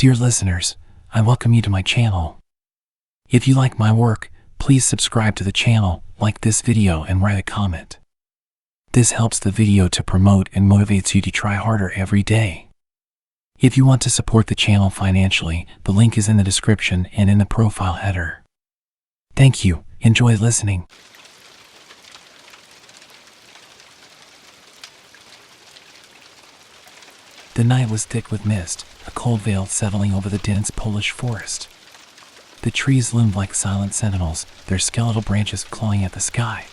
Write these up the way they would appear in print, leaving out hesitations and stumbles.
Dear listeners, I welcome you to my channel. If you like my work, please subscribe to the channel, like this video and write a comment. This helps the video to promote and motivates you to try harder every day. If you want to support the channel financially, the link is in the description and in the profile header. Thank you. Enjoy listening. The night was thick with mist, a cold veil settling over the dense Polish forest. The trees loomed like silent sentinels, their skeletal branches clawing at the sky.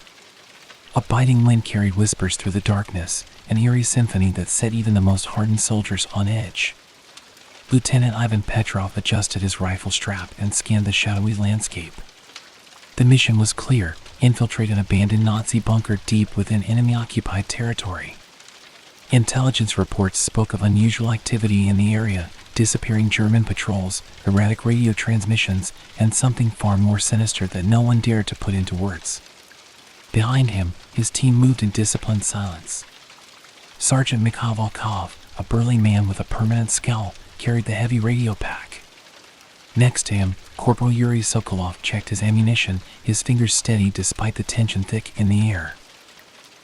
A biting wind carried whispers through the darkness, an eerie symphony that set even the most hardened soldiers on edge. Lieutenant Ivan Petrov adjusted his rifle strap and scanned the shadowy landscape. The mission was clear: infiltrate an abandoned Nazi bunker deep within enemy-occupied territory. Intelligence reports spoke of unusual activity in the area, disappearing German patrols, erratic radio transmissions, and something far more sinister that no one dared to put into words. Behind him, his team moved in disciplined silence. Sergeant Mikhail Volkov, a burly man with a permanent scowl, carried the heavy radio pack. Next to him, Corporal Yuri Sokolov checked his ammunition, his fingers steady despite the tension thick in the air.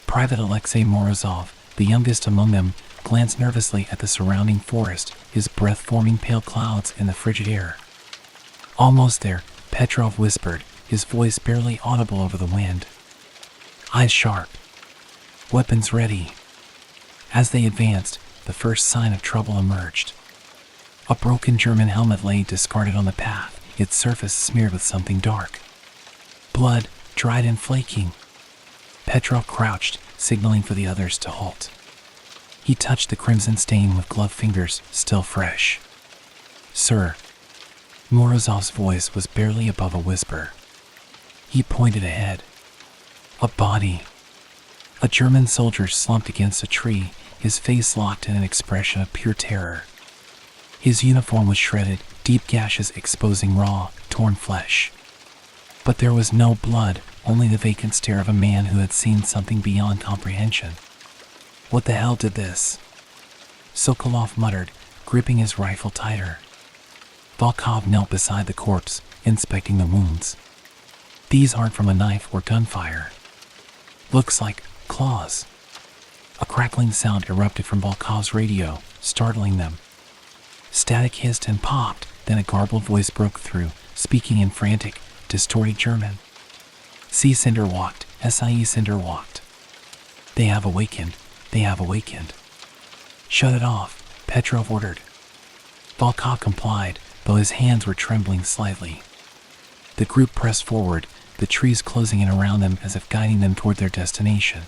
Private Alexei Morozov, the youngest among them, glanced nervously at the surrounding forest, his breath forming pale clouds in the frigid air. Almost there, Petrov whispered, his voice barely audible over the wind. Eyes sharp. Weapons ready. As they advanced, the first sign of trouble emerged. A broken German helmet lay discarded on the path, its surface smeared with something dark. Blood, dried and flaking. Petrov crouched, signaling for the others to halt. He touched the crimson stain with gloved fingers, still fresh. Sir. Morozov's voice was barely above a whisper. He pointed ahead. A body. A German soldier slumped against a tree, his face locked in an expression of pure terror. His uniform was shredded, deep gashes exposing raw, torn flesh. But there was no blood, only the vacant stare of a man who had seen something beyond comprehension. What the hell did this? Sokolov muttered, gripping his rifle tighter. Volkov knelt beside the corpse, inspecting the wounds. These aren't from a knife or gunfire. Looks like claws. A crackling sound erupted from Volkov's radio, startling them. Static hissed and popped, then a garbled voice broke through, speaking in frantic, distorted German. Sie sind erwacht, Sie sind erwacht. They have awakened, they have awakened. Shut it off, Petrov ordered. Volkov complied, though his hands were trembling slightly. The group pressed forward, the trees closing in around them as if guiding them toward their destination.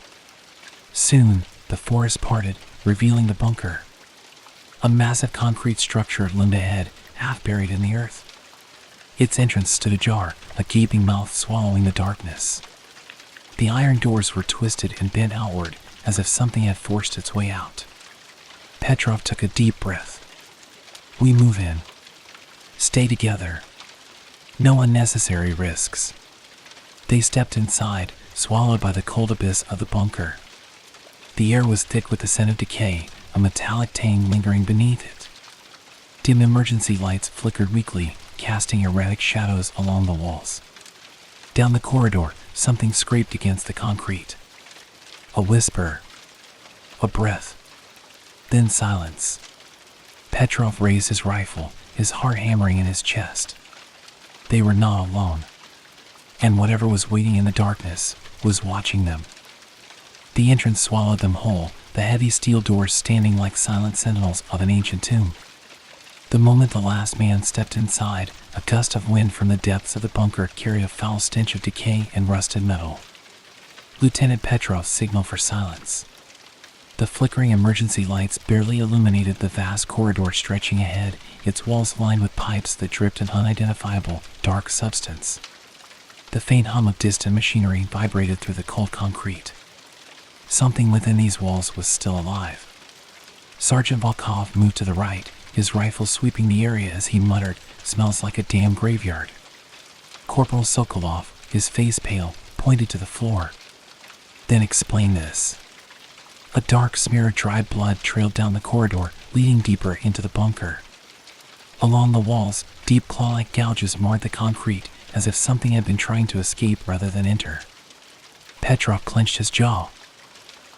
Soon, the forest parted, revealing the bunker. A massive concrete structure loomed ahead, half buried in the earth. Its entrance stood ajar, a gaping mouth swallowing the darkness. The iron doors were twisted and bent outward, as if something had forced its way out. Petrov took a deep breath. We move in. Stay together. No unnecessary risks. They stepped inside, swallowed by the cold abyss of the bunker. The air was thick with the scent of decay, a metallic tang lingering beneath it. Dim emergency lights flickered weakly, casting erratic shadows along the walls. Down the corridor, something scraped against the concrete. A whisper. A breath. Then silence. Petrov raised his rifle, his heart hammering in his chest. They were not alone. And whatever was waiting in the darkness was watching them. The entrance swallowed them whole, the heavy steel doors standing like silent sentinels of an ancient tomb. The moment the last man stepped inside, a gust of wind from the depths of the bunker carried a foul stench of decay and rusted metal. Lieutenant Petrov signaled for silence. The flickering emergency lights barely illuminated the vast corridor stretching ahead, its walls lined with pipes that dripped an unidentifiable, dark substance. The faint hum of distant machinery vibrated through the cold concrete. Something within these walls was still alive. Sergeant Volkov moved to the right, his rifle sweeping the area as he muttered, "Smells like a damn graveyard." Corporal Sokolov, his face pale, pointed to the floor. Then explain this. A dark smear of dried blood trailed down the corridor, leading deeper into the bunker. Along the walls, deep claw-like gouges marred the concrete, as if something had been trying to escape rather than enter. Petrov clenched his jaw.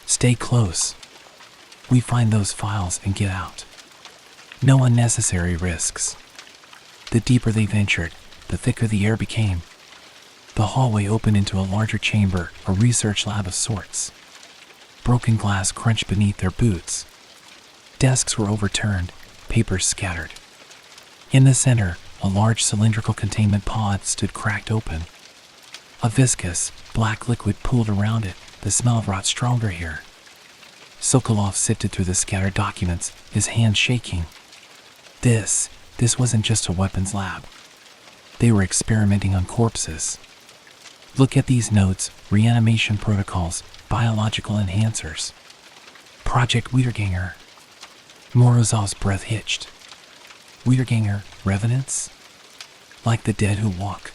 Stay close. We find those files and get out. No unnecessary risks. The deeper they ventured, the thicker the air became. The hallway opened into a larger chamber, a research lab of sorts. Broken glass crunched beneath their boots. Desks were overturned, papers scattered. In the center, a large cylindrical containment pod stood cracked open. A viscous, black liquid pooled around it, the smell of rot stronger here. Sokolov sifted through the scattered documents, his hands shaking. This wasn't just a weapons lab. They were experimenting on corpses. Look at these notes, reanimation protocols, biological enhancers. Project Wiederganger. Morozov's breath hitched. Wiederganger, revenants? Like the dead who walk.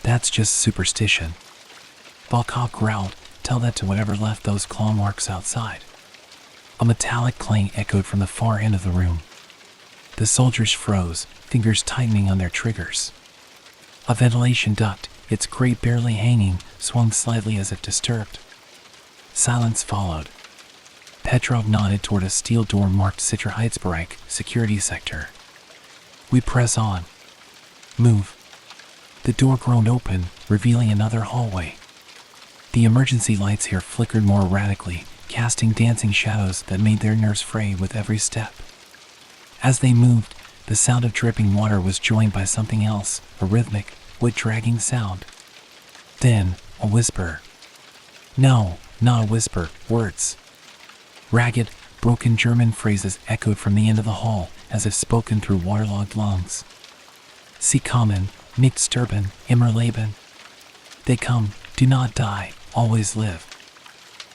That's just superstition. Volkov growled, tell that to whatever left those claw marks outside. A metallic clang echoed from the far end of the room. The soldiers froze, fingers tightening on their triggers. A ventilation duct, its grate barely hanging, swung slightly as if disturbed. Silence followed. Petrov nodded toward a steel door marked Sicherheitsbereich, security sector. We press on. Move. The door groaned open, revealing another hallway. The emergency lights here flickered more erratically, casting dancing shadows that made their nerves fray with every step. As they moved, the sound of dripping water was joined by something else, a rhythmic, wood-dragging sound. Then, a whisper. No, not a whisper, words. Ragged, broken German phrases echoed from the end of the hall, as if spoken through waterlogged lungs. Sie kommen, nicht sterben, immer leben. They come, do not die, always live.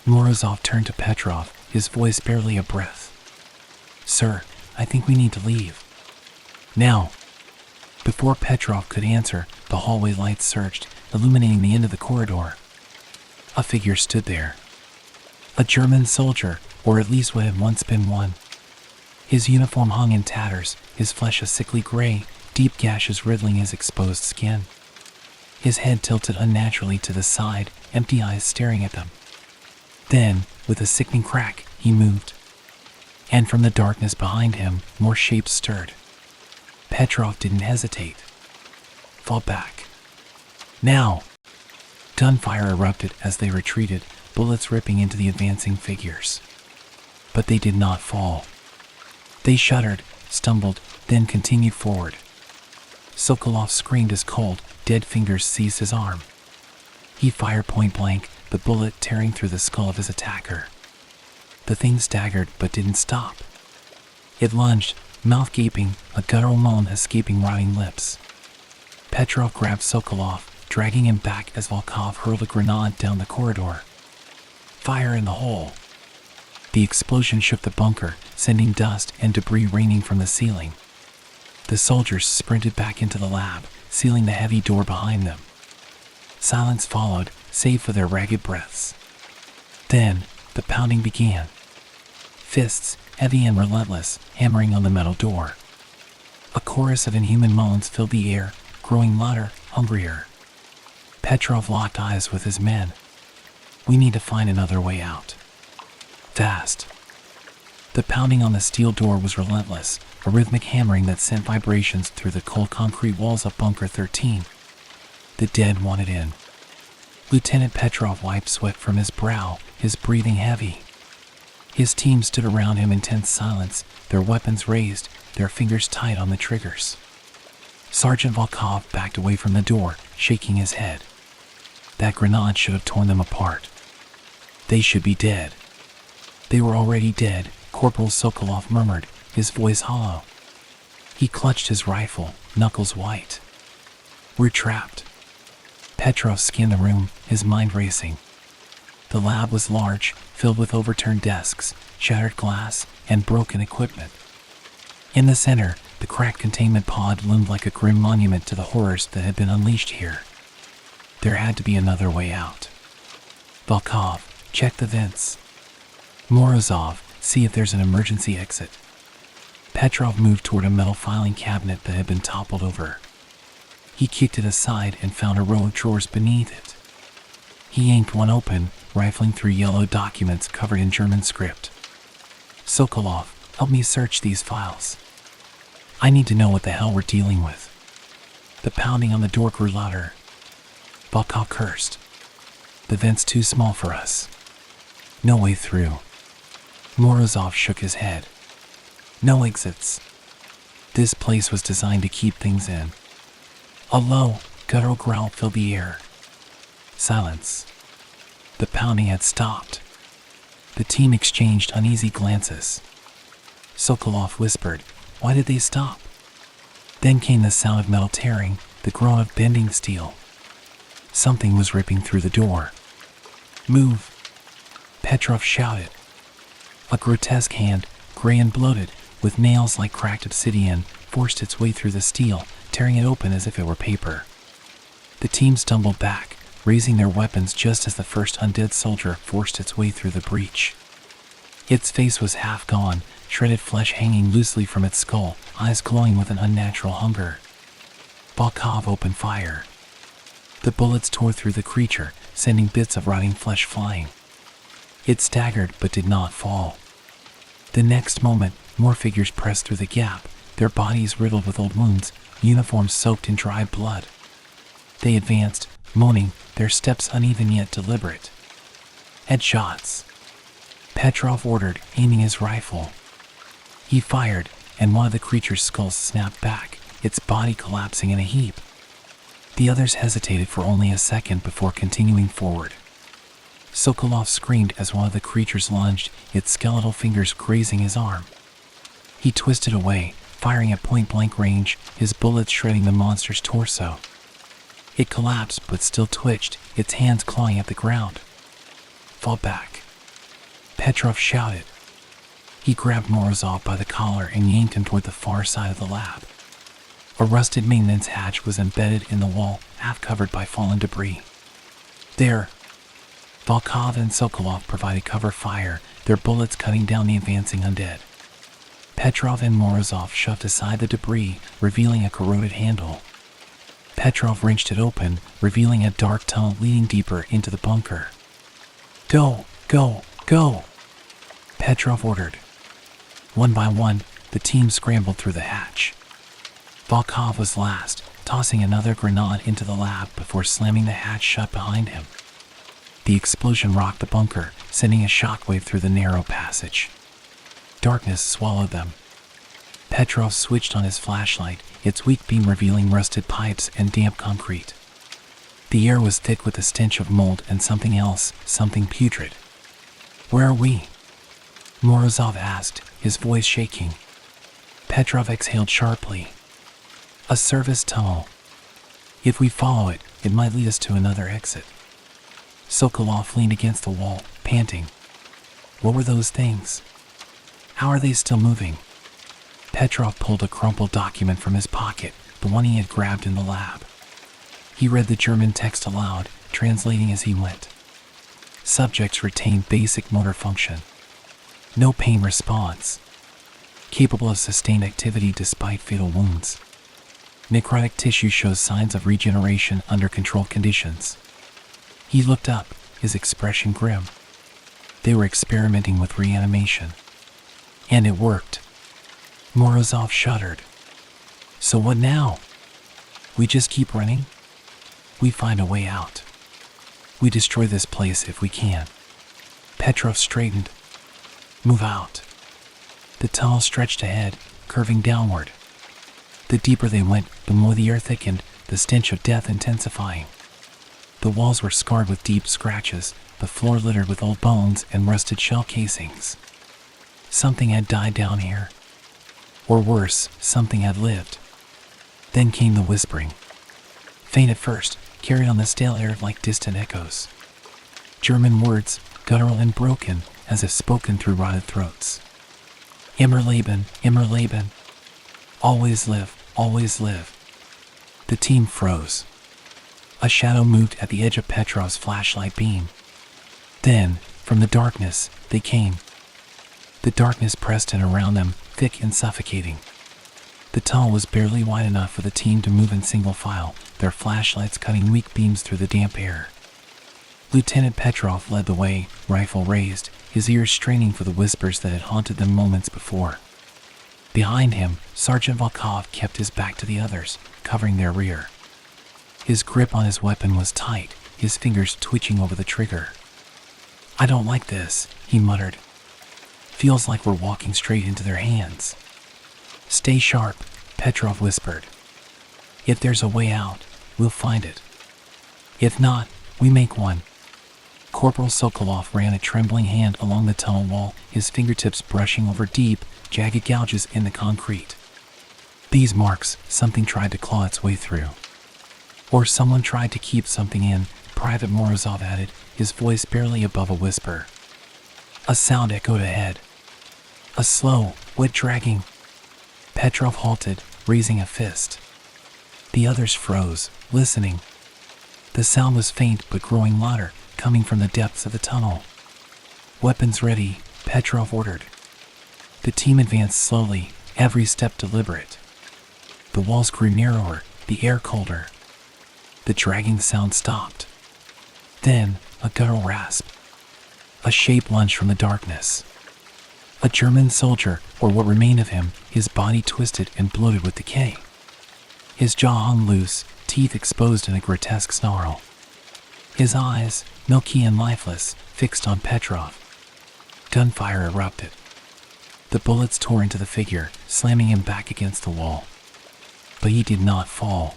Morozov turned to Petrov, his voice barely a breath. Sir, I think we need to leave. Now. Before Petrov could answer, the hallway lights surged, illuminating the end of the corridor. A figure stood there. A German soldier, or at least what had once been one. His uniform hung in tatters, his flesh a sickly gray, deep gashes riddling his exposed skin. His head tilted unnaturally to the side, empty eyes staring at them. Then, with a sickening crack, he moved. And from the darkness behind him, more shapes stirred. Petrov didn't hesitate. Fall back. Now! Gunfire erupted as they retreated, bullets ripping into the advancing figures. But they did not fall. They shuddered, stumbled, then continued forward. Sokolov screamed as cold, dead fingers seized his arm. He fired point blank, the bullet tearing through the skull of his attacker. The thing staggered but didn't stop. It lunged, mouth gaping, a guttural moan escaping rotting lips. Petrov grabbed Sokolov, dragging him back as Volkov hurled a grenade down the corridor. Fire in the hole. The explosion shook the bunker, sending dust and debris raining from the ceiling. The soldiers sprinted back into the lab, sealing the heavy door behind them. Silence followed, save for their ragged breaths. Then, the pounding began. Fists, heavy and relentless, hammering on the metal door. A chorus of inhuman moans filled the air, growing louder, hungrier. Petrov locked eyes with his men. We need to find another way out. Fast. The pounding on the steel door was relentless, a rhythmic hammering that sent vibrations through the cold concrete walls of Bunker 13. The dead wanted in. Lieutenant Petrov wiped sweat from his brow, his breathing heavy. His team stood around him in tense silence, their weapons raised, their fingers tight on the triggers. Sergeant Volkov backed away from the door, shaking his head. That grenade should have torn them apart. They should be dead. They were already dead, Corporal Sokolov murmured, his voice hollow. He clutched his rifle, knuckles white. We're trapped. Petrov scanned the room, his mind racing. The lab was large, filled with overturned desks, shattered glass, and broken equipment. In the center, the cracked containment pod loomed like a grim monument to the horrors that had been unleashed here. There had to be another way out. Volkov, check the vents. Morozov, see if there's an emergency exit. Petrov moved toward a metal filing cabinet that had been toppled over. He kicked it aside and found a row of drawers beneath it. He yanked one open, rifling through yellow documents covered in German script. "Sokolov, help me search these files. I need to know what the hell we're dealing with." The pounding on the door grew louder. Volkov cursed. "The vent's too small for us. No way through." Morozov shook his head. "No exits. This place was designed to keep things in." A low, guttural growl filled the air. Silence. The pounding had stopped. The team exchanged uneasy glances. Sokolov whispered, "Why did they stop?" Then came the sound of metal tearing, the groan of bending steel. Something was ripping through the door. "Move!" Petrov shouted. A grotesque hand, gray and bloated, with nails like cracked obsidian, forced its way through the steel, tearing it open as if it were paper. The team stumbled back, raising their weapons just as the first undead soldier forced its way through the breach. Its face was half gone, shredded flesh hanging loosely from its skull, eyes glowing with an unnatural hunger. Volkov opened fire. The bullets tore through the creature, sending bits of rotting flesh flying. It staggered but did not fall. The next moment, more figures pressed through the gap, their bodies riddled with old wounds, uniforms soaked in dry blood. They advanced, moaning, their steps uneven yet deliberate. "Headshots," Petrov ordered, aiming his rifle. He fired, and one of the creature's skulls snapped back, its body collapsing in a heap. The others hesitated for only a second before continuing forward. Sokolov screamed as one of the creatures lunged, its skeletal fingers grazing his arm. He twisted away, firing at point-blank range, his bullets shredding the monster's torso. It collapsed but still twitched, its hands clawing at the ground. "Fall back," Petrov shouted. He grabbed Morozov by the collar and yanked him toward the far side of the lab. A rusted maintenance hatch was embedded in the wall, half covered by fallen debris. "There!" Volkov and Sokolov provided cover fire, their bullets cutting down the advancing undead. Petrov and Morozov shoved aside the debris, revealing a corroded handle. Petrov wrenched it open, revealing a dark tunnel leading deeper into the bunker. "Go, go, go!" Petrov ordered. One by one, the team scrambled through the hatch. Volkov was last, tossing another grenade into the lab before slamming the hatch shut behind him. The explosion rocked the bunker, sending a shockwave through the narrow passage. Darkness swallowed them. Petrov switched on his flashlight, its weak beam revealing rusted pipes and damp concrete. The air was thick with the stench of mold and something else, something putrid. "Where are we?" Morozov asked, his voice shaking. Petrov exhaled sharply. "A service tunnel. If we follow it, it might lead us to another exit." Sokolov leaned against the wall, panting. "What were those things? How are they still moving?" Petrov pulled a crumpled document from his pocket, the one he had grabbed in the lab. He read the German text aloud, translating as he went. Subjects retain basic motor function. No pain response. Capable of sustained activity despite fatal wounds. Necrotic tissue shows signs of regeneration under controlled conditions. He looked up, his expression grim. They were experimenting with reanimation. And it worked. Morozov shuddered. "So what now? We just keep running? We find a way out. We destroy this place if we can." Petrov straightened. "Move out." The tunnel stretched ahead, curving downward. The deeper they went, the more the air thickened, the stench of death intensifying. The walls were scarred with deep scratches, the floor littered with old bones and rusted shell casings. Something had died down here. Or worse, something had lived. Then came the whispering. Faint at first, carried on the stale air like distant echoes. German words, guttural and broken, as if spoken through rotted throats. "Immer leben, immer leben. Always live, always live." The team froze. A shadow moved at the edge of Petrov's flashlight beam. Then, from the darkness, they came. The darkness pressed in around them, thick and suffocating. The tunnel was barely wide enough for the team to move in single file, their flashlights cutting weak beams through the damp air. Lieutenant Petrov led the way, rifle raised, his ears straining for the whispers that had haunted them moments before. Behind him, Sergeant Volkov kept his back to the others, covering their rear. His grip on his weapon was tight, his fingers twitching over the trigger. "I don't like this," he muttered. "Feels like we're walking straight into their hands." "Stay sharp," Petrov whispered. "If there's a way out, we'll find it. If not, we make one." Corporal Sokolov ran a trembling hand along the tunnel wall, his fingertips brushing over deep, jagged gouges in the concrete. "These marks, something tried to claw its way through. Or someone tried to keep something in," Private Morozov added, his voice barely above a whisper. A sound echoed ahead. A slow, wet dragging. Petrov halted, raising a fist. The others froze, listening. The sound was faint but growing louder, coming from the depths of the tunnel. "Weapons ready," Petrov ordered. The team advanced slowly, every step deliberate. The walls grew narrower, the air colder. The dragging sound stopped. Then, a guttural rasp. A shape lunged from the darkness. A German soldier, or what remained of him, his body twisted and bloated with decay. His jaw hung loose, teeth exposed in a grotesque snarl. His eyes, milky and lifeless, fixed on Petrov. Gunfire erupted. The bullets tore into the figure, slamming him back against the wall. But he did not fall.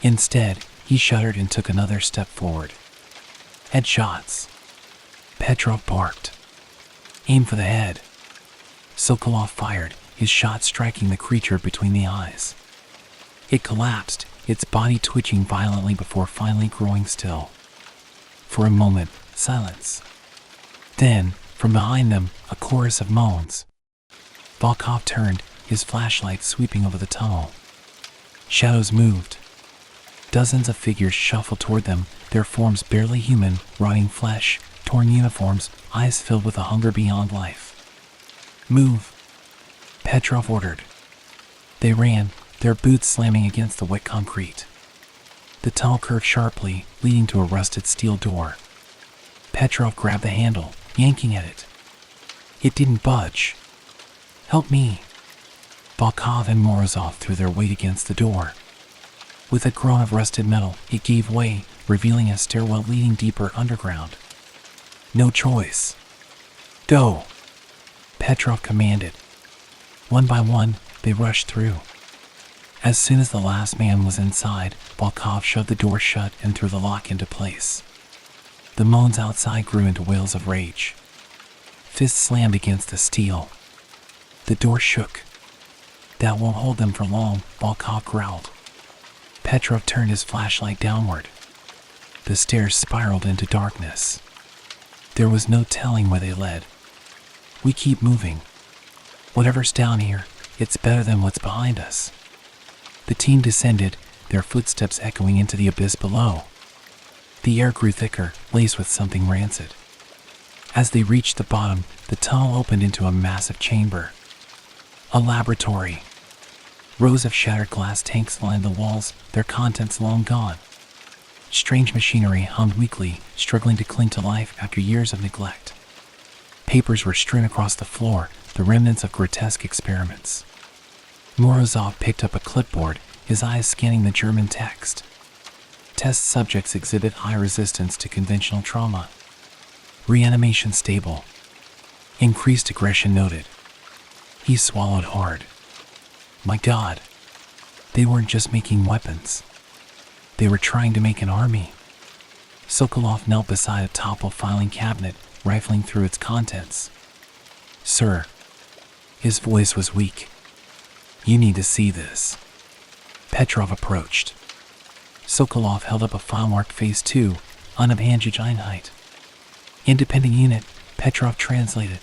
Instead, he shuddered and took another step forward. "Headshots," Petrov barked. "Aim for the head." Sokolov fired, his shot striking the creature between the eyes. It collapsed, its body twitching violently before finally growing still. For a moment, silence. Then, from behind them, a chorus of moans. Volkov turned, his flashlight sweeping over the tunnel. Shadows moved. Dozens of figures shuffled toward them, their forms barely human, rotting flesh, torn uniforms, eyes filled with a hunger beyond life. "Move," Petrov ordered. They ran, their boots slamming against the wet concrete. The tunnel curved sharply, leading to a rusted steel door. Petrov grabbed the handle, yanking at it. It didn't budge. "Help me." Volkov and Morozov threw their weight against the door. With a groan of rusted metal, it gave way, revealing a stairwell leading deeper underground. "No choice. Go," Petrov commanded. One by one, they rushed through. As soon as the last man was inside, Volkov shoved the door shut and threw the lock into place. The moans outside grew into wails of rage. Fists slammed against the steel. The door shook. "That won't hold them for long," Volkov growled. Petrov turned his flashlight downward. The stairs spiraled into darkness. There was no telling where they led. "We keep moving. Whatever's down here, it's better than what's behind us." The team descended, their footsteps echoing into the abyss below. The air grew thicker, laced with something rancid. As they reached the bottom, the tunnel opened into a massive chamber. A laboratory. Rows of shattered glass tanks lined the walls, their contents long gone. Strange machinery hummed weakly, struggling to cling to life after years of neglect. Papers were strewn across the floor, the remnants of grotesque experiments. Morozov picked up a clipboard, his eyes scanning the German text. Test subjects exhibit high resistance to conventional trauma. Reanimation stable. Increased aggression noted. He swallowed hard. My God, they weren't just making weapons. They were trying to make an army. Sokolov knelt beside a toppled filing cabinet, rifling through its contents. "Sir," his voice was weak. "You need to see this." Petrov approached. Sokolov held up a file marked Phase 2, Unabhängige Einheit. "Independent unit," Petrov translated.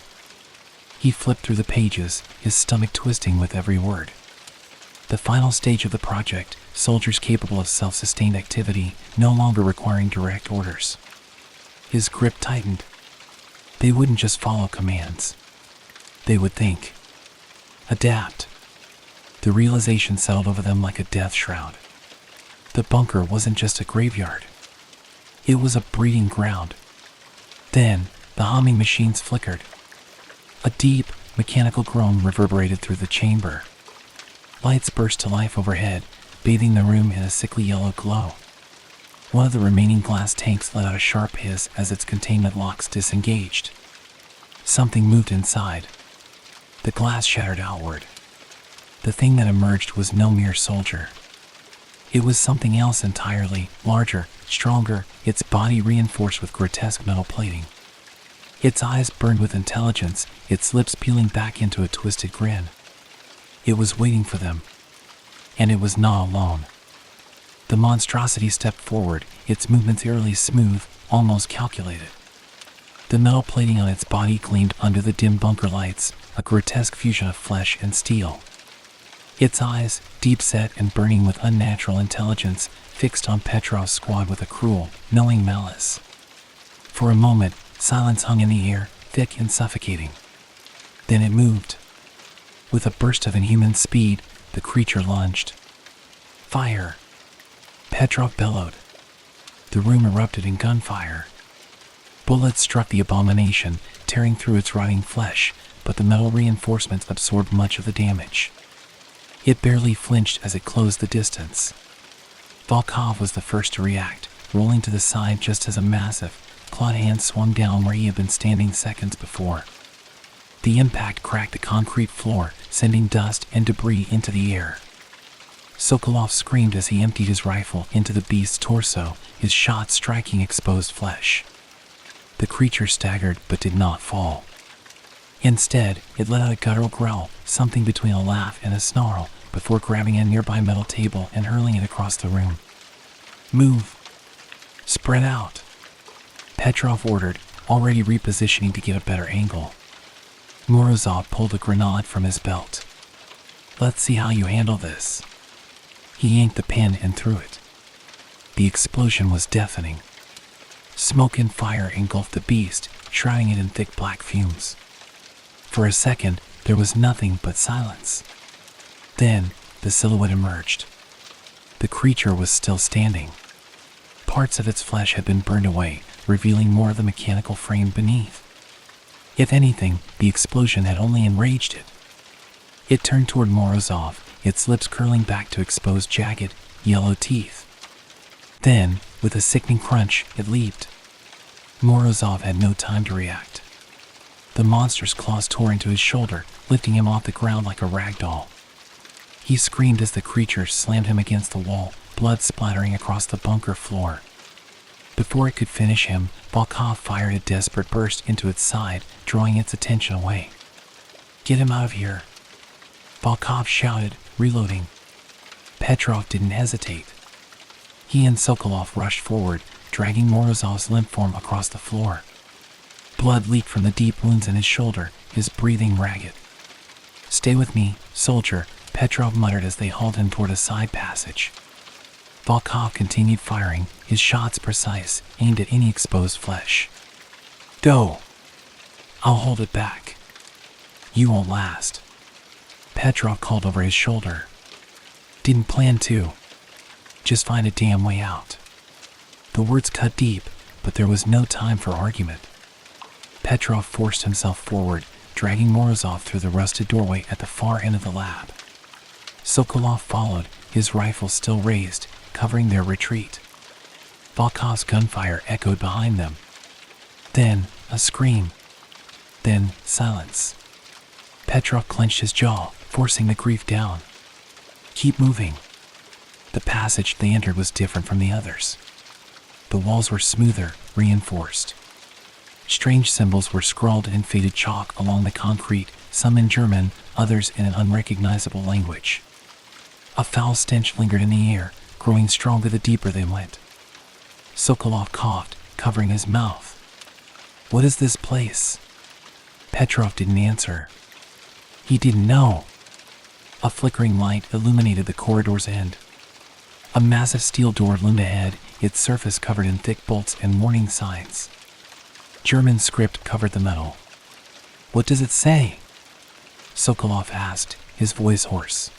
He flipped through the pages, his stomach twisting with every word. The final stage of the project, soldiers capable of self-sustained activity, no longer requiring direct orders. His grip tightened. They wouldn't just follow commands. They would think. adapt. The realization settled over them like a death shroud. The bunker wasn't just a graveyard. It was a breeding ground. Then, the humming machines flickered. A deep, mechanical groan reverberated through the chamber. Lights burst to life overhead, bathing the room in a sickly yellow glow. One of the remaining glass tanks let out a sharp hiss as its containment locks disengaged. Something moved inside. The glass shattered outward. The thing that emerged was no mere soldier. It was something else entirely, larger, stronger, its body reinforced with grotesque metal plating. Its eyes burned with intelligence, its lips peeling back into a twisted grin. It was waiting for them. And it was not alone. The monstrosity stepped forward, its movements eerily smooth, almost calculated. The metal plating on its body gleamed under the dim bunker lights, a grotesque fusion of flesh and steel. Its eyes, deep-set and burning with unnatural intelligence, fixed on Petrov's squad with a cruel, knowing malice. For a moment, silence hung in the air, thick and suffocating. Then it moved. With a burst of inhuman speed, the creature lunged. Fire! Petrov bellowed. The room erupted in gunfire. Bullets struck the abomination, tearing through its rotting flesh, but the metal reinforcements absorbed much of the damage. It barely flinched as it closed the distance. Volkov was the first to react, rolling to the side just as a massive, clawed hand swung down where he had been standing seconds before. The impact cracked the concrete floor, sending dust and debris into the air. Sokolov screamed as he emptied his rifle into the beast's torso, his shot striking exposed flesh. The creature staggered but did not fall. Instead, it let out a guttural growl, something between a laugh and a snarl, before grabbing a nearby metal table and hurling it across the room. Move! Spread out! Petrov ordered, already repositioning to get a better angle. Morozov pulled a grenade from his belt. Let's see how you handle this. He yanked the pin and threw it. The explosion was deafening. Smoke and fire engulfed the beast, shrouding it in thick black fumes. For a second, there was nothing but silence. Then, the silhouette emerged. The creature was still standing. Parts of its flesh had been burned away, revealing more of the mechanical frame beneath. If anything, the explosion had only enraged it. It turned toward Morozov, its lips curling back to expose jagged, yellow teeth. Then, with a sickening crunch, it leaped. Morozov had no time to react. The monster's claws tore into his shoulder, lifting him off the ground like a rag doll. He screamed as the creature slammed him against the wall, blood splattering across the bunker floor. Before it could finish him, Volkov fired a desperate burst into its side, drawing its attention away. Get him out of here! Volkov shouted, reloading. Petrov didn't hesitate. He and Sokolov rushed forward, dragging Morozov's limp form across the floor. Blood leaked from the deep wounds in his shoulder, his breathing ragged. Stay with me, soldier, Petrov muttered as they hauled him toward a side passage. Volkov continued firing, his shots precise, aimed at any exposed flesh. Go! I'll hold it back. You won't last. Petrov called over his shoulder. Didn't plan to. Just find a damn way out. The words cut deep, but there was no time for argument. Petrov forced himself forward, dragging Morozov through the rusted doorway at the far end of the lab. Sokolov followed, his rifle still raised, covering their retreat. Volkov's gunfire echoed behind them. Then, a scream. Then, silence. Petrov clenched his jaw, forcing the grief down. Keep moving. The passage they entered was different from the others. The walls were smoother, reinforced. Strange symbols were scrawled in faded chalk along the concrete, some in German, others in an unrecognizable language. A foul stench lingered in the air, growing stronger the deeper they went. Sokolov coughed, covering his mouth. What is this place? Petrov didn't answer. He didn't know. A flickering light illuminated the corridor's end. A massive steel door loomed ahead, its surface covered in thick bolts and warning signs. German script covered the metal. What does it say? Sokolov asked, his voice hoarse.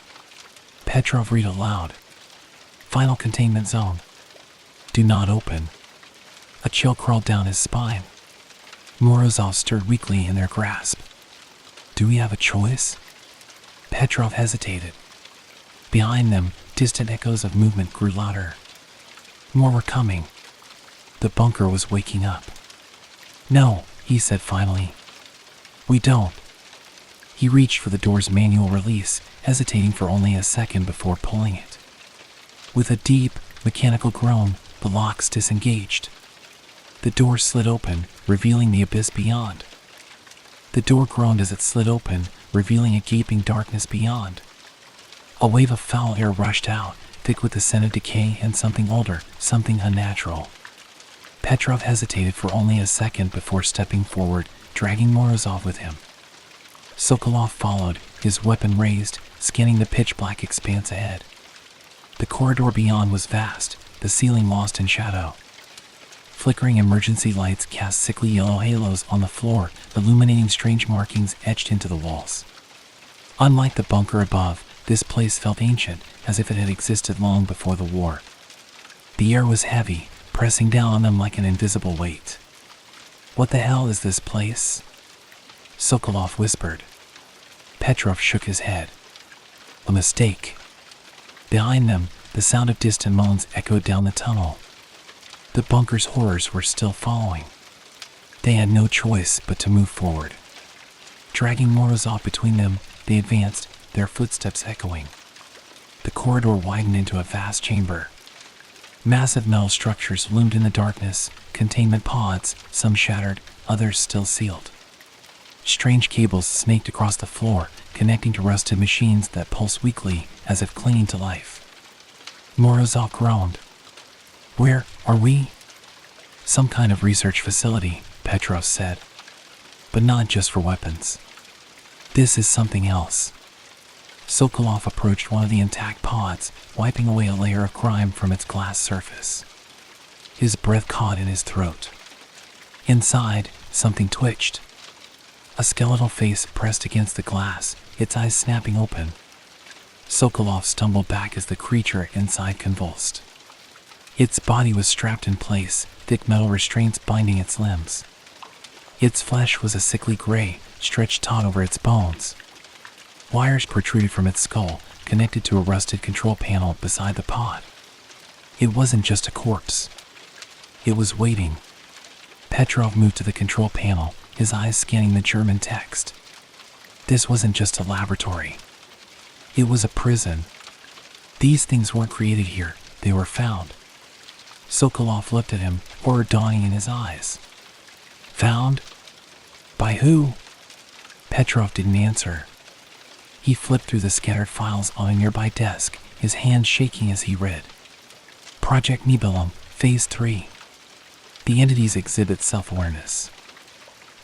Petrov read aloud. Final containment zone. Do not open. A chill crawled down his spine. Morozov stirred weakly in their grasp. Do we have a choice? Petrov hesitated. Behind them, distant echoes of movement grew louder. More were coming. The bunker was waking up. No, he said finally. We don't. He reached for the door's manual release, hesitating for only a second before pulling it. With a deep, mechanical groan, the locks disengaged. The door slid open, revealing the abyss beyond. The door groaned as it slid open, revealing a gaping darkness beyond. A wave of foul air rushed out, thick with the scent of decay and something older, something unnatural. Petrov hesitated for only a second before stepping forward, dragging Morozov with him. Sokolov followed, his weapon raised, scanning the pitch-black expanse ahead. The corridor beyond was vast, the ceiling lost in shadow. Flickering emergency lights cast sickly yellow halos on the floor, illuminating strange markings etched into the walls. Unlike the bunker above, this place felt ancient, as if it had existed long before the war. The air was heavy, pressing down on them like an invisible weight. What the hell is this place? Sokolov whispered. Petrov shook his head. A mistake. Behind them, the sound of distant moans echoed down the tunnel. The bunker's horrors were still following. They had no choice but to move forward. Dragging Morozov between them, they advanced, their footsteps echoing. The corridor widened into a vast chamber. Massive metal structures loomed in the darkness, containment pods, some shattered, others still sealed. Strange cables snaked across the floor, connecting to rusted machines that pulsed weakly, as if clinging to life. Morozov groaned. Where are we? Some kind of research facility, Petrov said. But not just for weapons. This is something else. Sokolov approached one of the intact pods, wiping away a layer of grime from its glass surface. His breath caught in his throat. Inside, something twitched. A skeletal face pressed against the glass, its eyes snapping open. Sokolov stumbled back as the creature inside convulsed. Its body was strapped in place, thick metal restraints binding its limbs. Its flesh was a sickly gray, stretched taut over its bones. Wires protruded from its skull, connected to a rusted control panel beside the pod. It wasn't just a corpse. It was waiting. Petrov moved to the control panel, his eyes scanning the German text. This wasn't just a laboratory. It was a prison. These things weren't created here, they were found. Sokolov looked at him, horror dawning in his eyes. Found? By who? Petrov didn't answer. He flipped through the scattered files on a nearby desk, his hands shaking as he read. Project Nibelung, Phase 3. The entities exhibit self-awareness.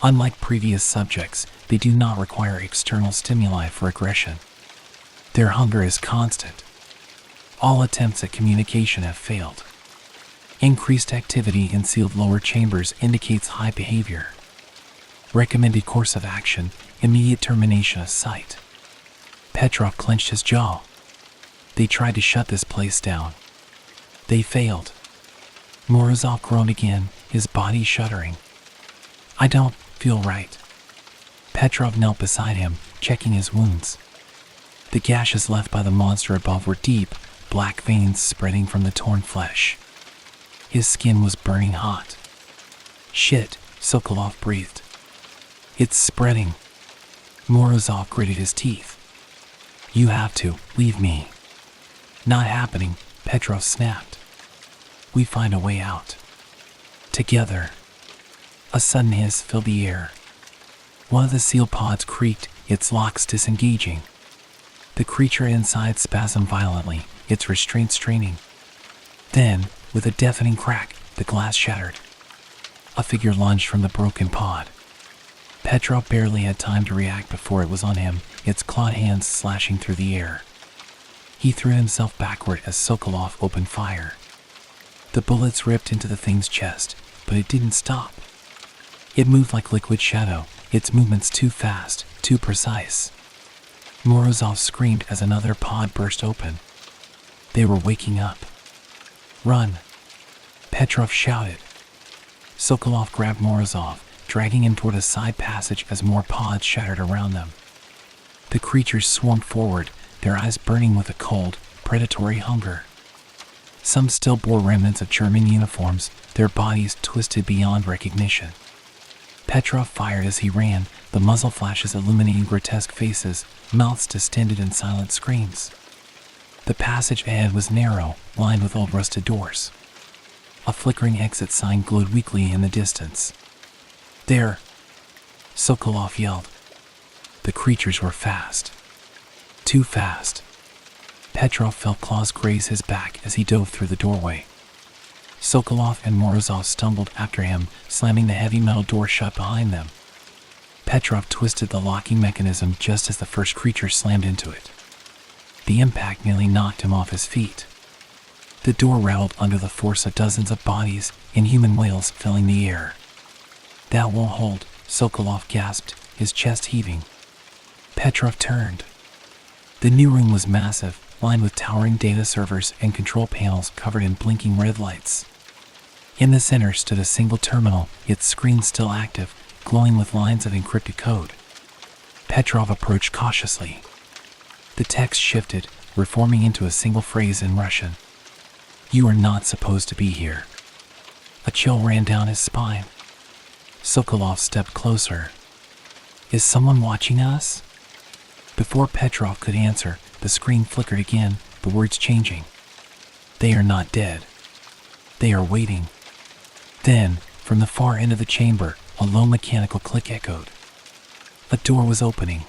Unlike previous subjects, they do not require external stimuli for aggression. Their hunger is constant. All attempts at communication have failed. Increased activity in sealed lower chambers indicates high behavior. Recommended course of action, immediate termination of sight. Petrov clenched his jaw. They tried to shut this place down. They failed. Morozov groaned again, his body shuddering. I don't feel right. Petrov knelt beside him, checking his wounds. The gashes left by the monster above were deep, black veins spreading from the torn flesh. His skin was burning hot. Shit, Sokolov breathed. It's spreading. Morozov gritted his teeth. You have to leave me. Not happening, Petrov snapped. We find a way out. Together. A sudden hiss filled the air. One of the seal pods creaked, its locks disengaging. The creature inside spasmed violently, its restraints straining. Then, with a deafening crack, the glass shattered. A figure lunged from the broken pod. Petrov barely had time to react before it was on him, its clawed hands slashing through the air. He threw himself backward as Sokolov opened fire. The bullets ripped into the thing's chest, but it didn't stop. It moved like liquid shadow, its movements too fast, too precise. Morozov screamed as another pod burst open. They were waking up. "Run!" Petrov shouted. Sokolov grabbed Morozov, dragging him toward a side passage as more pods shattered around them. The creatures swarmed forward, their eyes burning with a cold, predatory hunger. Some still bore remnants of German uniforms, their bodies twisted beyond recognition. Petrov fired as he ran, the muzzle flashes illuminating grotesque faces, mouths distended in silent screams. The passage ahead was narrow, lined with old rusted doors. A flickering exit sign glowed weakly in the distance. "There!" Sokolov yelled. The creatures were fast. Too fast. Petrov felt claws graze his back as he dove through the doorway. Sokolov and Morozov stumbled after him, slamming the heavy metal door shut behind them. Petrov twisted the locking mechanism just as the first creature slammed into it. The impact nearly knocked him off his feet. The door rattled under the force of dozens of bodies, inhuman wails filling the air. "That won't hold," Sokolov gasped, his chest heaving. Petrov turned. The new room was massive, lined with towering data servers and control panels covered in blinking red lights. In the center stood a single terminal, its screen still active, glowing with lines of encrypted code. Petrov approached cautiously. The text shifted, reforming into a single phrase in Russian. "You are not supposed to be here." A chill ran down his spine. Sokolov stepped closer. "Is someone watching us?" Before Petrov could answer, the screen flickered again, the words changing. "They are not dead. They are waiting." Then, from the far end of the chamber, a low mechanical click echoed. A door was opening.